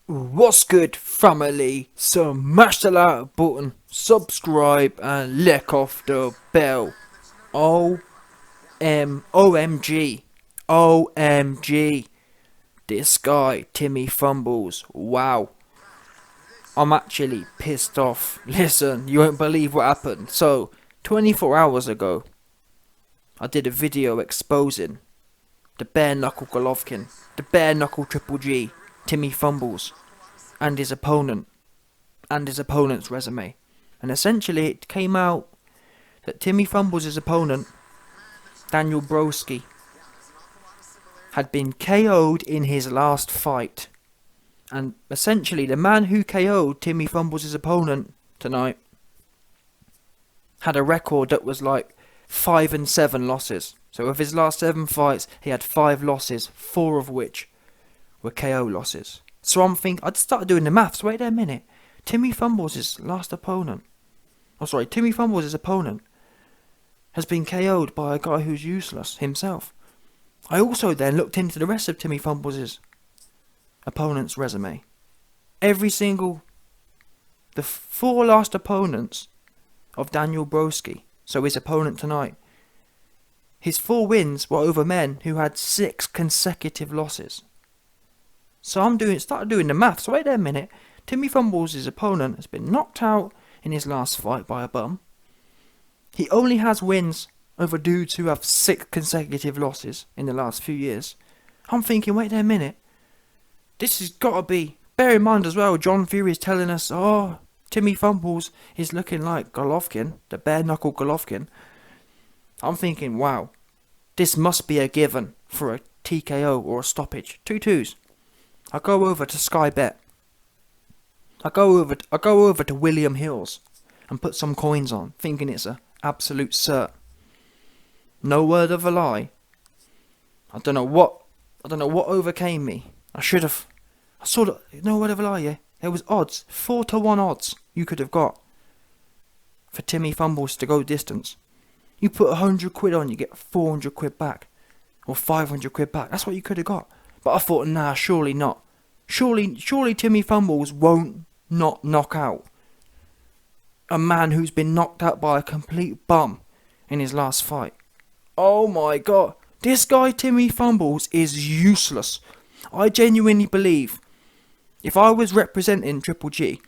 What's good, family? Smash the like button, subscribe, and lick off the bell. OMG. OMG. This guy, Timmy Fumbles. Wow. I'm actually pissed off. Listen, you won't believe what happened. So, 24 hours ago, I did a video exposing the bare knuckle Golovkin, the bare knuckle Triple G, Timmy Fumbles, and his opponent's resume. And essentially it came out that Timmy Fumbles' opponent, Daniel Broski, had been KO'd in his last fight. And essentially the man who KO'd Timmy Fumbles' opponent tonight had a record that was like 5 and 7 losses. So of his last 7 fights, he had 5 losses, 4 of which were KO losses. So I'd started doing the maths. Wait a minute. Timmy Fumbles' opponent has been KO'd by a guy who's useless himself. I also then looked into the rest of Timmy Fumbles' opponent's resume. The 4 last opponents of Daniel Broski, so his opponent tonight, his 4 wins were over men who had 6 consecutive losses. So started doing the maths. Wait a minute. Timmy Fumbles' opponent has been knocked out in his last fight by a bum. He only has wins over dudes who have 6 consecutive losses in the last few years. I'm thinking, wait a minute. This has got to be... Bear in mind as well, John Fury is telling us, Timmy Fumbles is looking like Golovkin, the bare knuckle Golovkin. I'm thinking, wow, this must be a given for a TKO or a stoppage. 2-2s. I go over to Sky Bet. I go over to William Hills and put some coins on, thinking it's a absolute cert. No word of a lie. I don't know what overcame me. No word of a lie, yeah. There was odds, 4-1 odds you could have got for Timmy Fumbles to go distance. You put 100 quid on, you get 400 quid back. Or 500 quid back. That's what you could have got. But I thought, nah, surely not. Surely Timmy Fumbles won't not knock out a man who's been knocked out by a complete bum in his last fight. Oh my god. This guy Timmy Fumbles is useless. I genuinely believe if I was representing Triple G,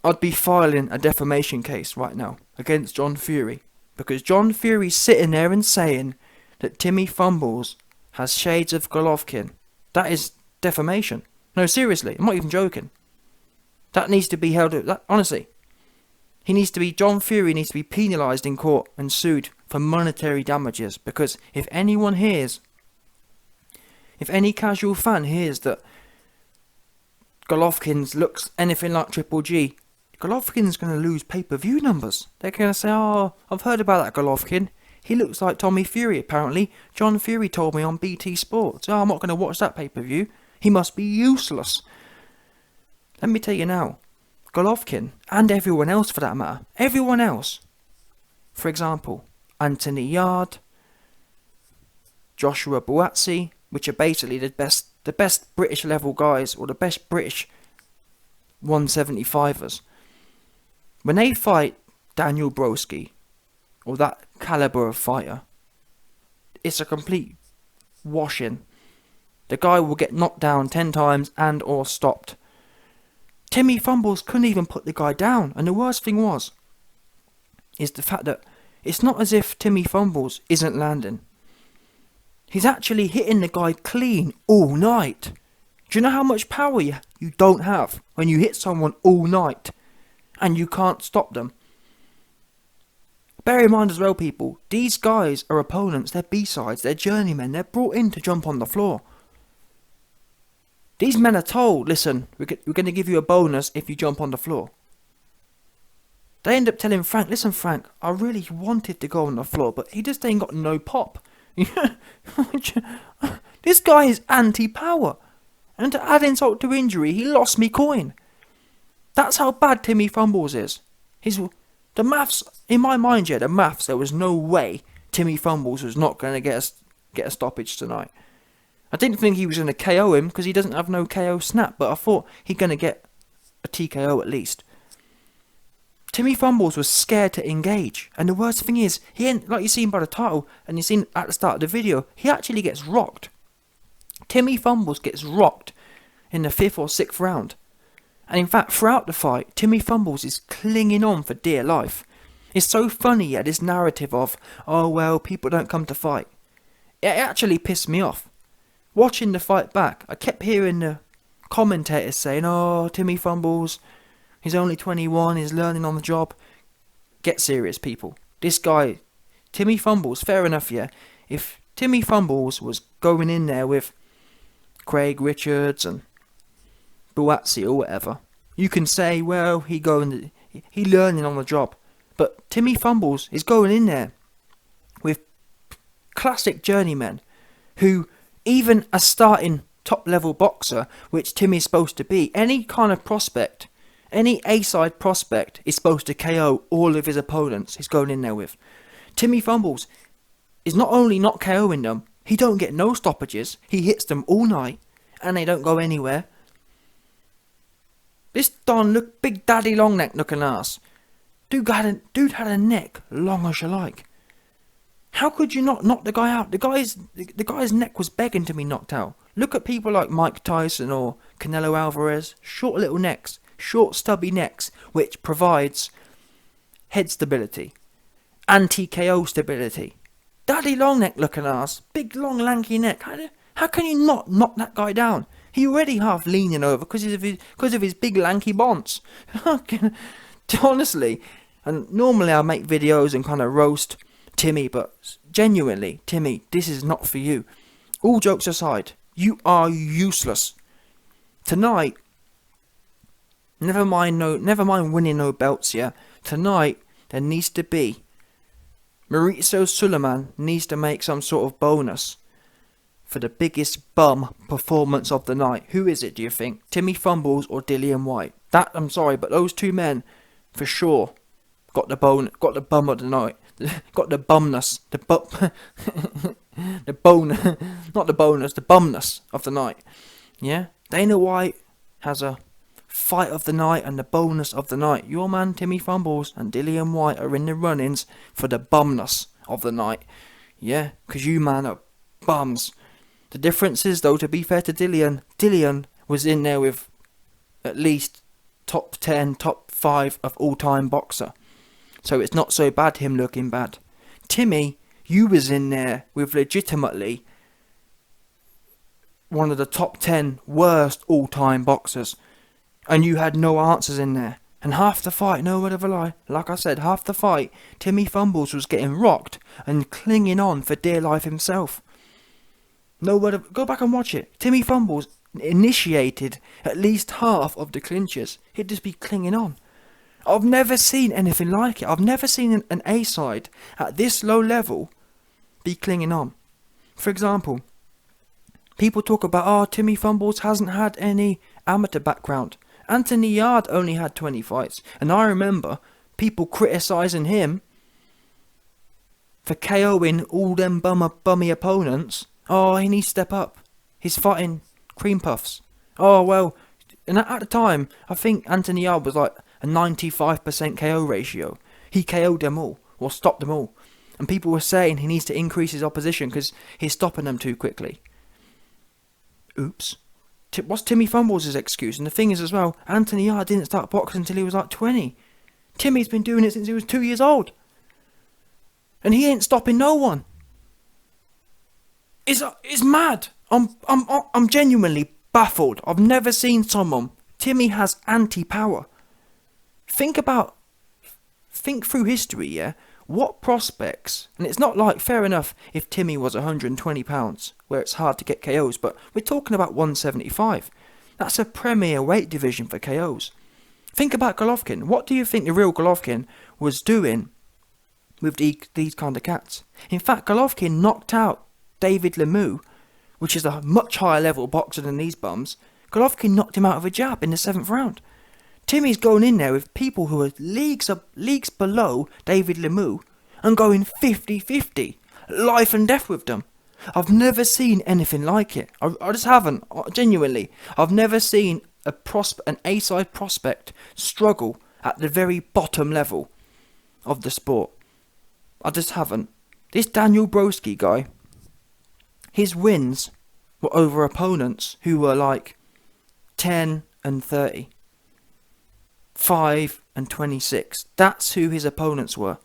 I'd be filing a defamation case right now against John Fury. Because John Fury's sitting there and saying that Timmy Fumbles has shades of Golovkin. That is defamation. No, seriously, I'm not even joking. That needs to be held up. Honestly, John Fury needs to be penalised in court and sued for monetary damages. Because if any casual fan hears that Golovkin looks anything like Triple G, Golovkin's going to lose pay-per-view numbers. They're going to say, I've heard about that Golovkin. He looks like Tommy Fury, apparently. John Fury told me on BT Sports. I'm not going to watch that pay-per-view. He must be useless. Let me tell you now, Golovkin, and everyone else for that matter, everyone else, for example, Anthony Yard, Joshua Buatsi, which are basically the best British level guys, or the best British 175ers, when they fight Daniel Broski, or that caliber of fighter, it's a complete washing. The guy will get knocked down 10 times and or stopped. Timmy Fumbles couldn't even put the guy down. And the worst thing is the fact that it's not as if Timmy Fumbles isn't landing. He's actually hitting the guy clean all night. Do you know how much power you don't have when you hit someone all night and you can't stop them? Bear in mind as well, people, these guys are opponents, they're B-sides, they're journeymen, they're brought in to jump on the floor. These men are told, listen, we're going to give you a bonus if you jump on the floor. They end up telling Frank, listen Frank, I really wanted to go on the floor, but he just ain't got no pop. This guy is anti-power. And to add insult to injury, he lost me coin. That's how bad Timmy Fumbles is. The maths, in my mind, there was no way Timmy Fumbles was not going to get a stoppage tonight. I didn't think he was going to KO him because he doesn't have no KO snap, but I thought he's going to get a TKO at least. Timmy Fumbles was scared to engage, and the worst thing is, he ain't, like you seen by the title, and you seen at the start of the video, he actually gets rocked. Timmy Fumbles gets rocked in the 5th or 6th round. And in fact, throughout the fight, Timmy Fumbles is clinging on for dear life. It's so funny, yeah, this narrative of, oh well, people don't come to fight. It actually pissed me off. Watching the fight back, I kept hearing the commentators saying, oh, Timmy Fumbles, he's only 21, he's learning on the job. Get serious, people. This guy, Timmy Fumbles, fair enough, yeah. If Timmy Fumbles was going in there with Craig Richards and Buatsi or whatever, you can say, well, he learning on the job. But Timmy Fumbles is going in there with classic journeymen who, even a starting top-level boxer, which Timmy's supposed to be, any kind of prospect, any A-side prospect is supposed to KO all of his opponents he's going in there with. Timmy Fumbles is not only not KOing them, he don't get no stoppages, he hits them all night, and they don't go anywhere. This big daddy long neck looking ass. Dude had a neck long as you like. How could you not knock the guy out? The guy's neck was begging to be knocked out. Look at people like Mike Tyson or Canelo Alvarez. Short little necks. Short stubby necks. Which provides head stability. Anti-KO stability. Daddy long neck looking ass. Big long lanky neck. How can you not knock that guy down? He already half leaning over because of his big lanky bonds. Honestly. And normally I make videos and kind of roast Timmy, but genuinely, Timmy, this is not for you. All jokes aside, you are useless. Tonight, never mind winning no belts, yeah. Tonight, there needs to be, Maurizio Suleiman needs to make some sort of bonus for the biggest bum performance of the night. Who is it, do you think? Timmy Fumbles or Dillian Whyte? I'm sorry, but those two men, for sure, got the bum of the night. Got the bumness, the bumness of the night. Yeah? Dana White has a fight of the night and the bonus of the night. Your man Timmy Fumbles and Dillian Whyte are in the run-ins for the bumness of the night. Yeah? Because you man are bums. The difference is, though, to be fair to Dillian was in there with at least top 10, top 5 of all-time boxer. So it's not so bad him looking bad. Timmy, you was in there with legitimately one of the top 10 worst all-time boxers. And you had no answers in there. And half the fight, no word of a lie, like I said, half the fight, Timmy Fumbles was getting rocked and clinging on for dear life himself. Go back and watch it. Timmy Fumbles initiated at least half of the clinches. He'd just be clinging on. I've never seen anything like it. I've never seen an A-side at this low level be clinging on. For example, people talk about, Timmy Fumbles hasn't had any amateur background. Anthony Yard only had 20 fights. And I remember people criticising him for KOing all them bummy opponents. Oh, he needs to step up. He's fighting cream puffs. Oh, well, and at the time, I think Anthony Yard was like a 95% KO ratio. He KO'd them all, or stopped them all. And people were saying he needs to increase his opposition because he's stopping them too quickly. Oops. What's Timmy Fumbles' excuse? And the thing is as well, Anthony Yard didn't start boxing until he was like 20. Timmy's been doing it since he was 2 years old. And he ain't stopping no one. It's mad. I'm genuinely baffled. I've never seen someone. Timmy has anti-power. Think through history, yeah? What prospects, and it's not like, fair enough, if Timmy was 120 pounds, where it's hard to get KOs, but we're talking about 175. That's a premier weight division for KOs. Think about Golovkin. What do you think the real Golovkin was doing with these kind of cats? In fact, Golovkin knocked out David Lemieux, which is a much higher level boxer than these bums. Golovkin knocked him out of a jab in the 7th round. Timmy's going in there with people who are leagues below David Lemieux and going 50-50, life and death with them. I've never seen anything like it. I just haven't. Genuinely, I've never seen an A-side prospect struggle at the very bottom level of the sport. I just haven't. This Daniel Broski guy, his wins were over opponents who were like 10 and 30, 5 and 26. That's who his opponents were.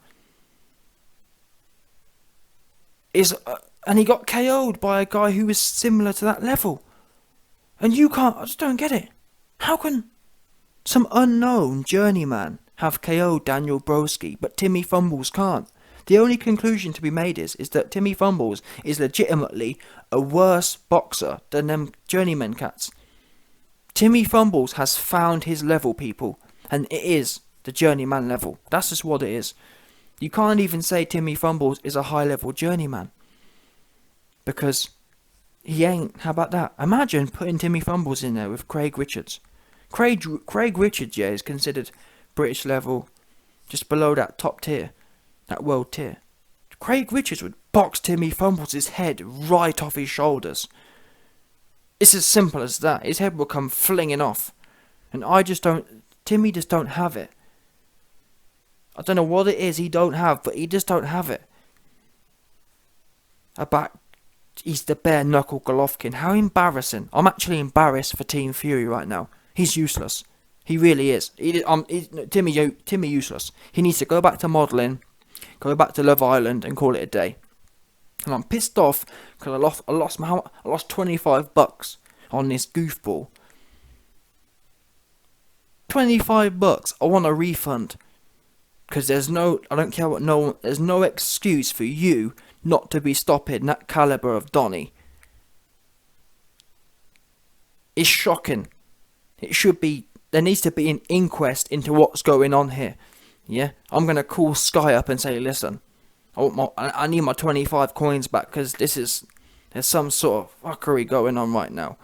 And he got KO'd by a guy who was similar to that level. And you can't, I just don't get it. How can some unknown journeyman have KO'd Daniel Broski, but Timmy Fumbles can't? The only conclusion to be made is that Timmy Fumbles is legitimately a worse boxer than them journeyman cats. Timmy Fumbles has found his level, people, and it is the journeyman level. That's just what it is. You can't even say Timmy Fumbles is a high-level journeyman, because he ain't. How about that? Imagine putting Timmy Fumbles in there with Craig Richards. Craig Richards, yeah, is considered British level, just below that top tier, that world tier. Craig Richards would box Timmy Fumbles' head right off his shoulders. It's as simple as that. His head will come flinging off. And Timmy just don't have it. I don't know what it is he don't have, but he just don't have it. He's the bare knuckle Golovkin. How embarrassing. I'm actually embarrassed for Team Fury right now. He's useless. He really is. Timmy useless. He needs to go back to modelling, go back to Love Island and call it a day. And I'm pissed off because I lost $25 on this goofball. $25. I want a refund. Because there's no excuse for you not to be stopping that caliber of Donny. It's shocking. There needs to be an inquest into what's going on here. Yeah, I'm going to call Sky up and say, listen, I need my 25 coins back because there's some sort of fuckery going on right now.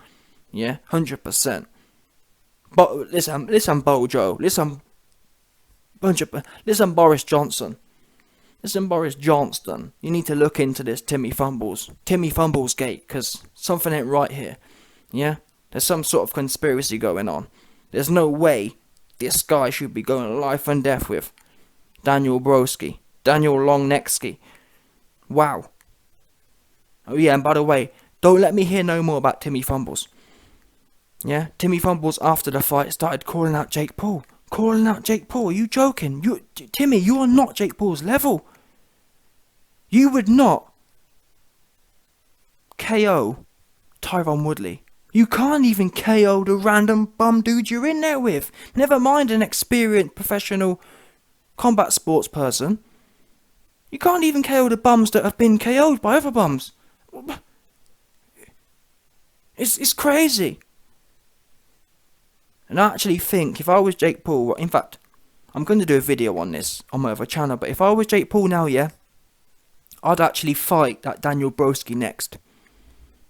Yeah, 100%. But listen, Bojo, listen, Boris Johnson. Listen, Boris Johnston, you need to look into this Timmy Fumbles gate, because something ain't right here. Yeah, there's some sort of conspiracy going on. There's no way this guy should be going life and death with Daniel Broski, Daniel Longnexky. Wow. Oh yeah, and by the way, don't let me hear no more about Timmy Fumbles. Yeah, Timmy Fumbles after the fight started calling out Jake Paul. Are you joking? Timmy, you are not Jake Paul's level. You would not KO Tyron Woodley. You can't even KO the random bum dude you're in there with. Never mind an experienced professional combat sports person. You can't even KO the bums that have been KO'd by other bums. It's crazy. And I actually think if I was Jake Paul, in fact, I'm going to do a video on this on my other channel, but if I was Jake Paul now, yeah, I'd actually fight that Daniel Broski next.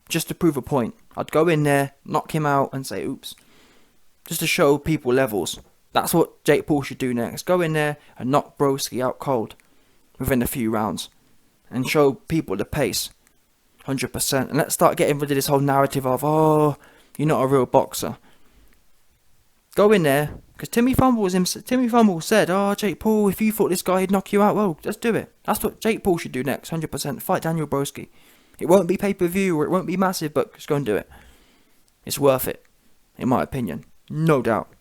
Just to prove a point. I'd go in there, knock him out and say, oops. Just to show people levels. That's what Jake Paul should do next. Go in there and knock Broski out cold within a few rounds. And show people the pace. 100%. And let's start getting rid of this whole narrative of, oh, you're not a real boxer. Go in there, because Timmy Fumble said, oh, Jake Paul, if you thought this guy would knock you out, well, just do it. That's what Jake Paul should do next, 100%. Fight Daniel Broski. It won't be pay-per-view, or it won't be massive, but just go and do it. It's worth it, in my opinion. No doubt.